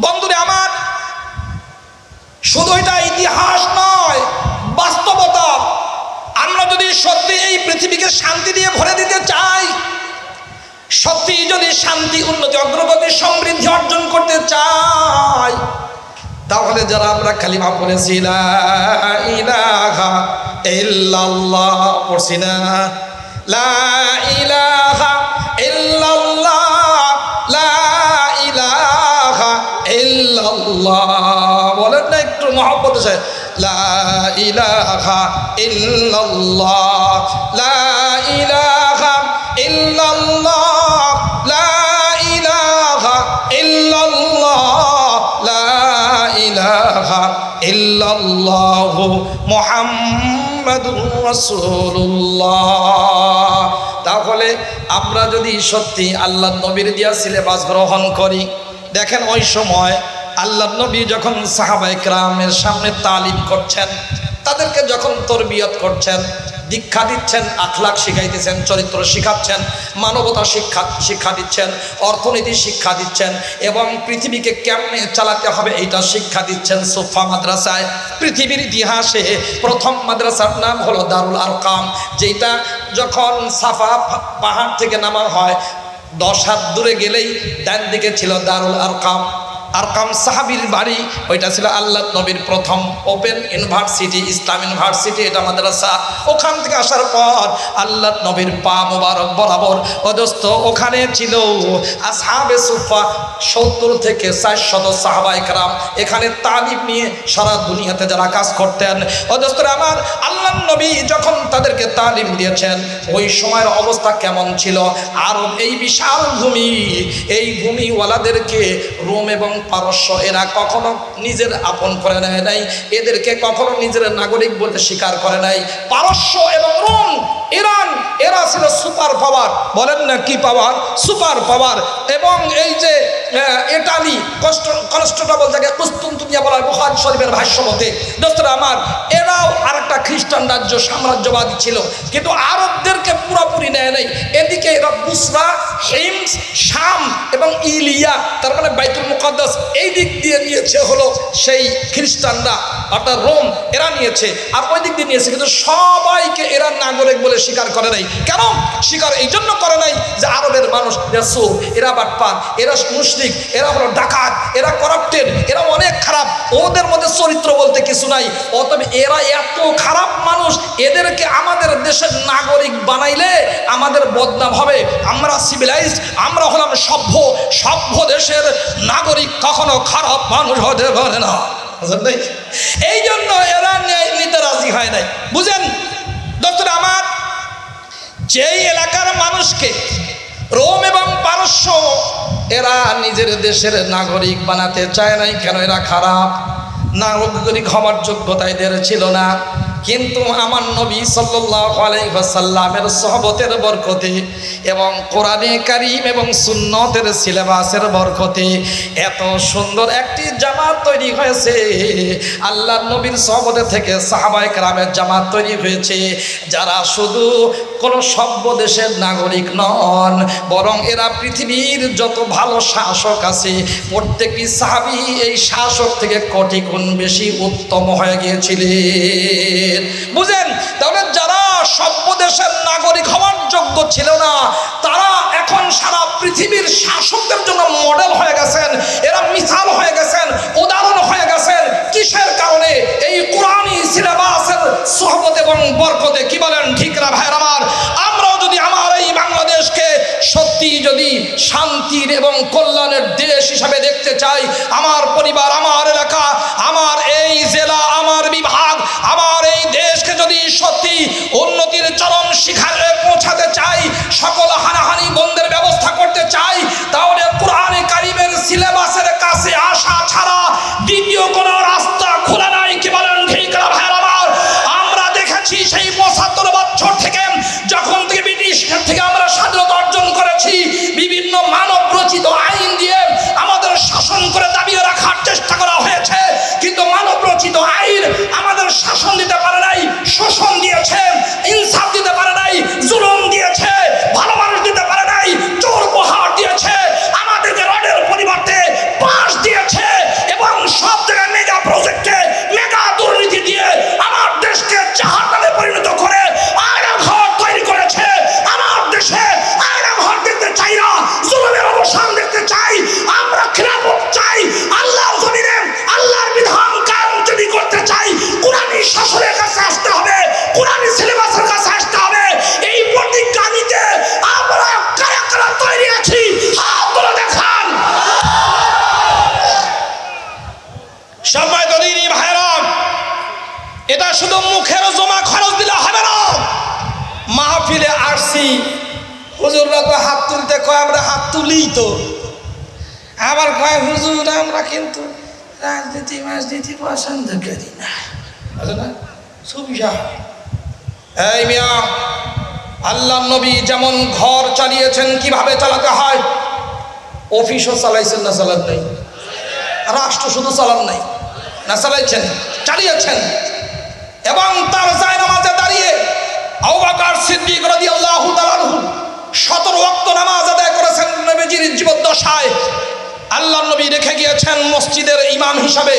বন্ধুরা আমার, শুধু এটা ইতিহাস নয়, বাস্তবতা। আমরা যদি সত্যি এই পৃথিবীকে শান্তি দিয়ে ভরে দিতে চাই, সত্যি যদি শান্তি, উন্নতি, অগ্রগতি, সমৃদ্ধি অর্জন করতে চাই, তাহলে যারা আমরা কালিমা পড়েছি লা ইলাহা ইল্লাল্লাহ, পড়ছি না? লা ইলাহা ইল্লাল্লাহ, লা ইলাহা ইল্লাল্লাহ বলেন না একটু মহব্বত আছে? লা ইলাহা ইল্লাল্লাহ, লা ইলাহা ইল্লাল্লাহ, লা ইলাহা ইল্লাল্লাহ, লা ইলাহা ইল্লাল্লাহ মুহাম্মাদুর রাসূলুল্লাহ। তাহলে আমরা যদি সত্যি আল্লাহর নবীর দিয়া সিলেবাস গ্রহণ করি, দেখেন ওই সময় আল্লাহর নবী যখন সাহাবায়ে কেরামের সামনে তালিম করছেন, তাদেরকে যখন তরবিয়ত করছেন, দীক্ষা দিচ্ছেন, আখলাক শিখাইতেছেন, চরিত্র শিখাচ্ছেন, মানবতা শিক্ষা দিচ্ছেন, অর্থনীতি শিক্ষা দিচ্ছেন এবং পৃথিবীকে কেমনে চালাতে হবে এইটা শিক্ষা দিচ্ছেন সুফা মাদ্রাসায়। পৃথিবীর ইতিহাসে প্রথম মাদ্রাসার নাম হলো দারুল আরকাম, যেটা যখন সাফা পাহাড় থেকে নামা হয় 10 হাত দূরে গেলেই ডান দিকে ছিল দারুল আরকাম। আরকাম সাহাবীর বাড়ি, ওইটা ছিল আল্লাহ নবীর প্রথম ওপেন ইউনিভার্সিটি, ইসলাম ইউনিভার্সিটি, এটা মাদ্রাসা। ওখান থেকে আসার পর আল্লাহ নবীর পা মোবারক বরাবর অদস্ত ওখানে ছিল আসহাবে সুফা 70 থেকে 400 সাহাবায়ে কেরাম এখানে তালিম নিয়ে সারা দুনিয়াতে যারা কাজ করতেন। অদস্তরা আমার আল্লাহ নবী যখন তাদেরকে তালিম দিয়েছেন ওই সময়ের অবস্থা কেমন ছিল? আরব এই বিশাল ভূমি, এই ভূমিওয়ালাদেরকে রোম এবং পারস্য এরা কখনো নিজের আপন করে নেয় নাই, এদেরকে কখনো নিজের নাগরিক বলে স্বীকার করে নাই। পারস্য এবং রোম, ইরান, এরা ছিল সুপার পাওয়ার। বলেন না কি পাওয়ার? Super power. এবং এই যে ইটালি, কনস্টান্টিনোপল থেকে কুস্তুনতুনিয়া বলা হয় বুখারী শরীফের ভাষ্য মতে। দোস্তরা আমার, এরাও আরেকটা খ্রিস্টান রাজ্য, সাম্রাজ্যবাদী ছিল, কিন্তু আরবদেরকে পুরোপুরি নেয় নাই। এদিকে এরা বুসরা, হিমস, শাম এবং ইলিয়া, তার মানে বাইতুল মুকাদ্দাস, এই দিক দিয়ে নিয়েছে হলো সেই খ্রিস্টানরা, অর্থাৎ রোম, এরা নিয়েছে। আর ওই দিক দিয়ে নিয়েছে, কিন্তু সবাইকে এরা নাগরিক বলে স্বীকার করে নাই। কেন স্বীকার এই জন্য করে নাই যে আরবের মানুষ সুর, এরা বাটপার, এরা মুশরিক, এরা হলো ডাকাত, এরা করাপ্টেড, এরা অনেক খারাপ, ওদের মধ্যে চরিত্র বলতে কিছু নাই। অতএব এরা এত খারাপ মানুষ, এদেরকে আমাদের দেশের নাগরিক বানাইলে আমাদের বদনাম হবে। আমরা সিভিলাইজড, আমরা হলাম সভ্য, সভ্য দেশের নাগরিক কখনো খারাপ মানুষ হতে পারে না। এই জন্য এরা নিতে রাজি হয় নাই। বুঝেন দোস্তর আমার, যেই এলাকার মানুষকে রোম এবং পারস্য এরা নিজের দেশের নাগরিক বানাতে চায় নাই, কেন? এরা খারাপ, নাগরিক হওয়ার যোগ্যতা এদের ছিল না। কিন্তু আমার নবী সাল্লাল্লাহু আলাইহি ওয়াসাল্লামের সোহবতের বরকতে এবং কোরআনে কারীম এবং সুন্নতের সিলেবাসের বরকতে এত সুন্দর একটি জামাত তৈরি হয়েছে। আল্লাহর নবীর সোহবতে থেকে সাহাবায়ে কেরামের জামাত তৈরি হয়েছে, যারা শুধু কোনো সভ্য দেশের নাগরিক নন, বরং এরা পৃথিবীর যত ভালো শাসক আছে প্রত্যেকটি সাহাবী এই শাসক থেকে কোটি গুণ বেশি উত্তম হয়ে গিয়েছিলেন। বুঝেন? তাহলে যারা সভ্য দেশের নাগরিক হওয়ার যোগ্য ছিল না, তারা এখন সারা পৃথিবীর শাসকদের জন্য মডেল হয়ে গেছেন, এরা মিসাল হয়ে গেছেন, উদাহরণ হয়ে গেছেন। কিসের কারণে? এই কোরআনী সিলেবাসের সোহবত এবং বরকতে। কি বলেন ঠিক না ভাইরা আমার? আমরাও যদি আমার এই বাংলাদেশকে সত্যি যদি শান্তির এবং কল্যাণের দেশ হিসাবে দেখতে চাই, আমার পরিবার, আমার এলাকা, আমার এই জেলা, আমার বিভাগ, আমার এই দেশকে যদি সত্যি উন্নতির চরম শিখরে পৌঁছাতে চাই, সকল হানাহানি বন্ধের ব্যবস্থা করতে চাই, তাহলে কোরআনে কারীমের সিলেবাসের কাছে আসা ছাড়া দ্বিতীয় কোনো রাস্তা খোলা নাই। কি বলেন ঠিক না ভাইরা আমার? আমরা দেখেছি সেই 75 বছর থেকে, যখন থেকে ব্রিটিশের থেকে আমরা স্বাধীনতা অর্জন করেছি, বিভিন্ন মানব রচিত আইন দিয়ে আমাদের শাসন করে দাবিয়ে রাখার চেষ্টা করা হয়েছে, কিন্তু মানব রচিত আইন আমাদের শাসন দিতে পারে নাই, শোষণ দিয়েছে, ইনসাফ দিতে পারে নাই, জুলুম দিয়েছে, ভালো মানুষ দিতে পারে নাই, চোর উপহার দিয়েছে, আমাদেরকে রডের পরিবর্তে বাঁশ দিয়েছে, এবং সব জায়গায় মেগা প্রজেক্টে মেগা দুর্নীতি দিয়ে আমার দেশকে জাহান্নামে পরিণত করে আয়না ঘর তৈরি করেছে। আমার দেশে আয়না ঘর দেখতে চাই না, জুলুমের অবসান দেখতে চাই, আমরা খিলাফত চাই। আল্লাহর জমিনে আল্লাহর বিধান কায়েম যদি করতে চাই, কোরআনী শাসনের কাছে আসতে হবে, কোরআনী সিলেবাসের কাছে আসতে হবে। এই প্রতিজ্ঞা নিতে আমরা কারা কারা তৈরি আছি? হাত তুলে দেখান। সম্মানিত দিনী ভাইরা, এটা শুধু মুখের জমা খরচ দিলে হবে না। মাহফিলে আসছি, হুজুররা তো হাত তুলতে কয়, আমরা হাত তুলি তো। আবার কয় হুজুর আমরা কিন্তু রাজনীতি পছন্দ করি না। এই মিয়া, আল্লাহ নবী যেমন ঘর চালিয়েছেন কিভাবে চালাতে হয়, অফিসও চালাইছেন না চালান নাই? রাষ্ট্র শুধু চালান নাই না, চালাইছেন, চালিয়েছেন। এবং তার জায়নামাজে দাঁড়িয়ে আবু বকর সিদ্দিক রাদিয়াল্লাহু তাআলা আনহু 17 ওয়াক্ত নামাজ আদায় করেছেন নবীজির জীবদ্দশায়। আল্লাহর নবী রেখে গিয়েছেন মসজিদের ইমাম হিসাবে,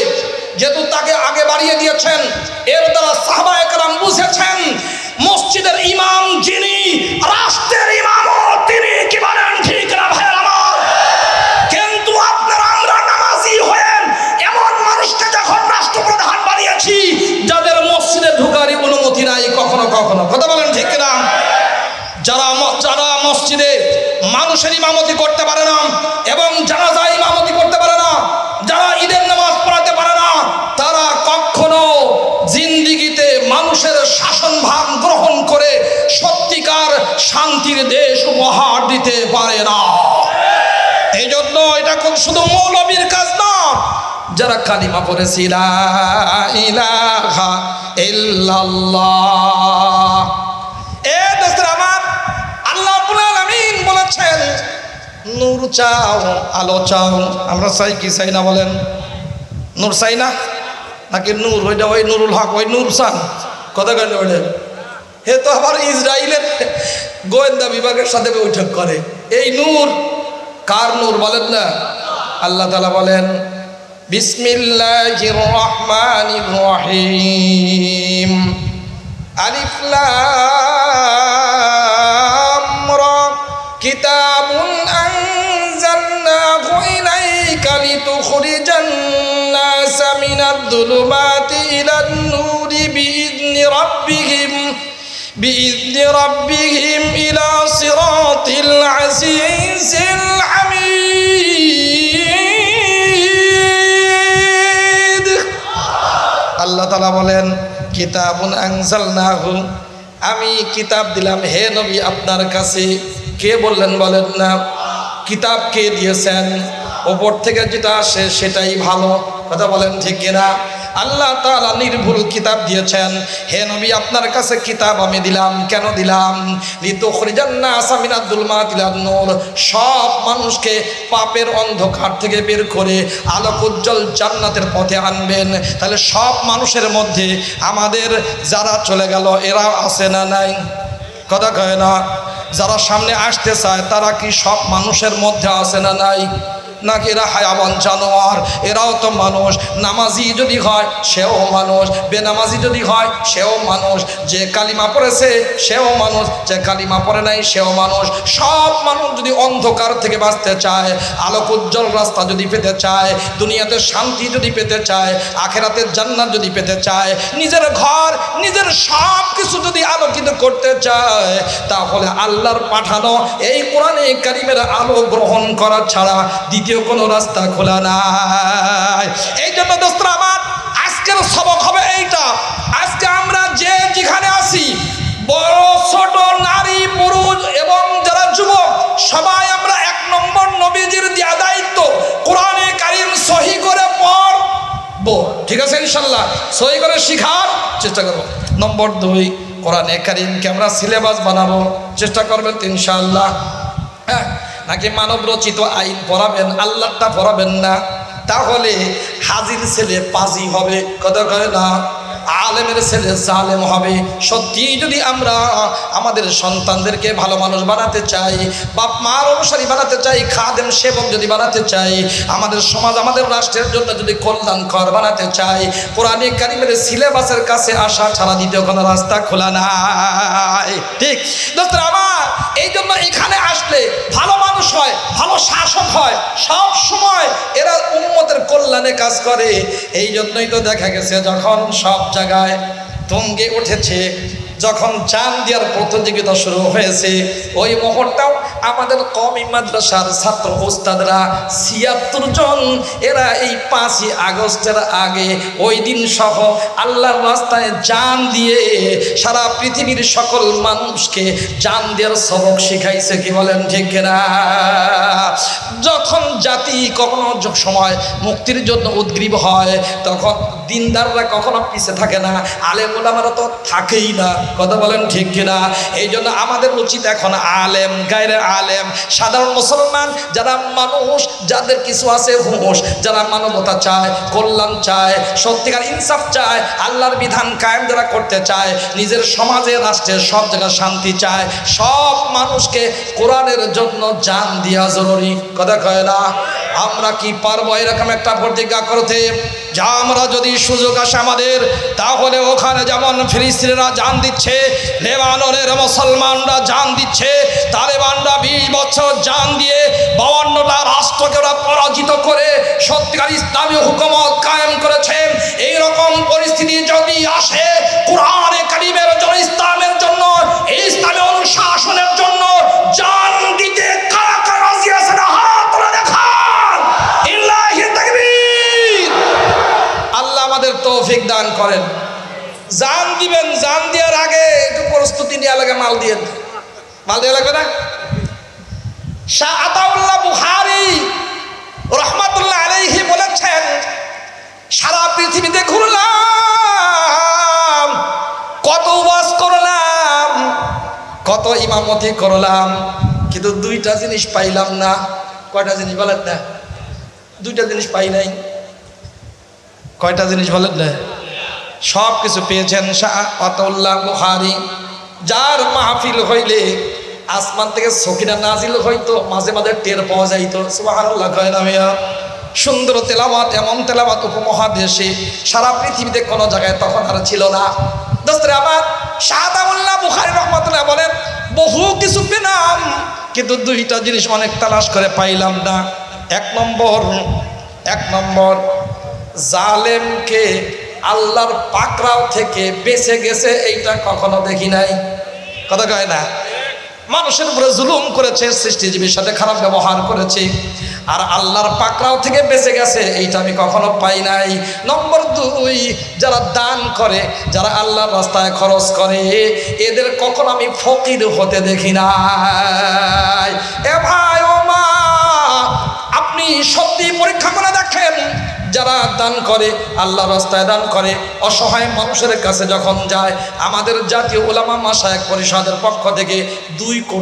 যেহেতু তাকে আগে বাড়িয়ে দিয়েছেন, এর দ্বারা সাহাবায়ে কেরাম বুঝেছেন মসজিদের ইমাম যিনি, রাষ্ট্রের ইমামও তিনি। কি বলেন ঠিক না ভাইয়ের আমার? কিন্তু আপনারা আমরা নামাজি হয়েন এমন মানুষকে যখন রাষ্ট্রপ্রধান বানিয়েছি যাদের মসজিদে ঢোকারই অনুমতি নাই কখনো কখনো, কথা বলেন ঠিক না? যারা মসজিদে মানুষের ইমামতি করতে পারে না এবং জানাজায় ইমামতি করতে পারে না, যারা ঈদের নামাজ পড়াতে পারে না, তারা কখনো জিন্দিগিতে মানুষের শাসনভার গ্রহণ করে সত্যিকার শান্তির দেশ উপহার দিতে পারে না। এই জন্য এটা কোন শুধু মৌলবীর কাজ না, যারা কালিমা পড়েছে লা ইলাহা ইল্লাল্লাহ। এ দোস্ত আমার, আল্লাহ রাব্বুল আলামিন বলেছেন নূর চাও, আলো চাও। আমরা চাই কি চাই না বলেন? নূর চাই না নাকি নূর ওইটা ওই নুরুল হক ওই নূর চান? কথা কেন ওইটা? হে তো আবার ইসরায়েলের গোয়েন্দা বিভাগের সাথে বৈঠক করে। এই নূর কার নূর বলেন না? আল্লাহ তাআলা বলেন বিসমিল্লাহির রহমানির রহিম, আলিফ লাম রা, কিতাবুন আনজালনাহু ইলাইকা লিতুখরিজান নাসা মিনাদ যুলুমাতি ইলান নূরি বিইذনি রাব্বিহিম ইলা সিরাতিল আজিজিল হামিদ। আল্লাহ তাআলা বলেন কিতাবুন আনজালনাহু, আমি কিতাব দিলাম হে নবী আপনার কাছে। কে বললেন বলেন না? কিতাব কে দিয়েছেন? ওপর থেকে যেটা আসে সেটাই ভালো, কথা বলেন ঠিক কিনা? আল্লাহ তাআলা নির্ভুল কিতাব দিয়েছেন। হে নবী আপনার কাছে কিতাব আমি দিলাম। কেন দিলাম? লিতুখরিজান নাসা মিনাদ যুলুমাতি ইলান নূর, সব মানুষকে পাপের অন্ধকার থেকে বের করে আলোক উজ্জ্বল জান্নাতের পথে আনবেন। তাহলে সব মানুষের মধ্যে আমাদের যারা চলে গেল এরা আছে না নাই? কথা কয় না? যারা সামনে আসতে চায় তারা কি সব মানুষের মধ্যে আছে না নাই? নাকি এরা হায়াবান জানোয়ার? এরাও তো মানুষ। নামাজি যদি হয় সেও মানুষ, বেনামাজি যদি হয় সেও মানুষ, যে কালিমা পড়েছে সেও মানুষ, যে কালিমা পড়ে নাই সেও মানুষ। সব মানুষ যদি অন্ধকার থেকে বাঁচতে চায়, আলোক উজ্জ্বল রাস্তা যদি পেতে চায়, দুনিয়াতে শান্তি যদি পেতে চায়, আখেরাতের জান্নাত যদি পেতে চায়, নিজের ঘর নিজের সব কিছু যদি আলোকিত করতে চায়, তাহলে আল্লাহর পাঠানো এই কোরআনে কারিমের আলো গ্রহণ করা ছাড়া দ্বিতীয় কোনো রাস্তা খোলা নাই। এই জন্য দোস্তরা আমার, আজকের সবক হবে এইটা। আজকে আমরা যে যেখানে আছি, বড় ছোট, নারী পুরুষ এবং যারা যুবক, সবাই আমরা 1 নম্বর নবীজির দেয়া দায়িত্ব কোরআনে কারিম সহি করে পড়বো। ঠিক আছে ইনশাল্লাহ? সহি করে শিখার চেষ্টা করবো। নম্বর 2, কোরআনে কারিমকে আমরা সিলেবাস বানাবো, চেষ্টা করবেন ইনশাল্লাহ। হ্যাঁ, নাকি মানব রচিত আইন পড়াবেন, আল্লাহটা পড়াবেন না? তাহলে হাজির ছেলে পাজি হবে, কথা কয় না? আলেমের ছেলে জালেম হবে। সত্যি যদি আমরা আমাদের সন্তানদেরকে ভালো মানুষ বানাতে চাই, বাপ মার অনুসারী বানাতে চাই, খাদেম সেবক যদি বানাতে চাই, আমাদের সমাজ আমাদের রাষ্ট্রের জন্য যদি কল্যাণকর বানাতে চাই, কোরআনে কারিমের সিলেবাসের কাছে আসা ছাড়া দ্বিতীয় কোনো রাস্তা খোলা নাই। ঠিক দোস্তরা আমার, এই জন্য এখানে আসলে ভালো মানুষ হয়, ভালো শাসক হয়, সব সময় এরা উম্মতের কল্যাণে কাজ করে। এই জন্যই তো দেখা গেছে যখন সব জায়গায় তুঙ্গে উঠেছে, যখন জান দেওয়ার প্রতিযোগিতা শুরু হয়েছে, ওই মুহূর্তেও আমাদের কওমি মাদ্রাসার ছাত্র ওস্তাদরা ৭৬ জন এরা এই ৫ই আগস্টের আগে ওই দিন সহ আল্লাহর রাস্তায় জান দিয়ে সারা পৃথিবীর সকল মানুষকে জান দেওয়ার সবক শিখাইছে। কি বলেন ঠিক না? যখন জাতি কখনো সময় মুক্তির জন্য উদ্গ্রীব হয়, তখন দিনদাররা কখনো পিছে থাকে না, আলেম ওলামারা তো থাকেই না। কথা বলেন ঠিক কিনা? এই জন্য আমাদের উচিত এখন আলেম গায়রে আলেম সাধারণ মুসলমান যারা মানুষ, যাদের কিছু আছে হুঁশ, যারা মানবতা চায়, কল্যাণ চায়, সত্যিকার ইনসাফ চায়, আল্লাহর বিধান কায়েম যারা করতে চায়, নিজের সমাজে রাষ্ট্রে সব জায়গায় শান্তি চায়, সব মানুষকে কোরআনের জন্য জান দেওয়া জরুরি। কথা কয় না? আমরা কি পারবো এরকম একটা প্রতিজ্ঞা করতে, যা আমরা যদি সুযোগ আসে আমাদের, তাহলে ওখানে যেমন ফিলিস্তিনিরা জান দিচ্ছে, লেবাননের মুসলমানরা জান দিচ্ছে, তালেবানরা 20 বছর জান দিয়ে 52টা রাষ্ট্রকে ওরা পরাজিত করে সত্যিকার ইসলামী হুকুমত কায়েম করেছে। এইরকম পরিস্থিতি যদি আসে, কোরআনে কারিমের জন্য, ইসলামের জন্য, ইসলামী অনুশাসনের জন্য জান দিতে কারা কারা রাজি আছে না হাত তুলে দেখান। ইল্লাহি তাকবীর। আল্লাহ আমাদের তৌফিক দান করেন। জান দিবেন, জান দেওয়ার আগে একটু প্রস্তুতি নেওয়া লাগে, মাল দিয়ে লাগবে না? শাহ আতাউল্লাহ বুখারী রহমাতুল্লাহ আলাইহি বলেছেন, সারা পৃথিবীতে ঘুরলাম, কত ওয়াজ করলাম, কত ইমামতি করলাম, কিন্তু দুইটা জিনিস পাইলাম না। কয়টা জিনিস বলেন না? দুইটা জিনিস পাই নাই। কয়টা জিনিস বলেন না? সব কিছু পেয়েছেন শাহ আতাউল্লাহ বুখারী, যার মাহফিল হইলে আসমান থেকে সকিনা নাজিল হইতো, মাঝে মাঝে টের পাওয়া যাইতো। সুবহানাল্লাহ কয় না মিয়া? সুন্দর তেলাওয়াত, এমন তেলাওয়াত উপমহাদেশে সারা পৃথিবীতে কোনো জায়গায় তখন আর ছিল না। দোস্তরে আমার, শাহ আতাউল্লাহ বুখারী রহমাতুল্লাহ বলেন, বহু কিছু পেলাম, কিন্তু দুইটা জিনিস অনেক তালাশ করে পাইলাম না। এক নম্বর জালেমকে আল্লাহর পাকড়াও থেকে বেঁচে গেছে, এইটা কখনো দেখি নাই। কথা কয় না? মানুষের উপরে জুলুম করেছে, সৃষ্টিজীবীর সাথে খারাপ ব্যবহার করেছে, আর আল্লাহর পাকড়াও থেকে বেঁচে গেছে, এইটা আমি কখনো পাই নাই। নম্বর 2, যারা দান করে, যারা আল্লাহর রাস্তায় খরচ করে, এদের কখনো আমি ফকির হতে দেখি নাই। এ ভাই ও মা, আপনি সত্যি পরীক্ষা করে দেখেন, যারা দান করে, আল্লাহর রাস্তায় দান করে, অসহায় মানুষের কাছে যখন যায়, আমাদের জাতীয় উলামা মাশায়েখ পরিষদের পক্ষ থেকে 2 কোটি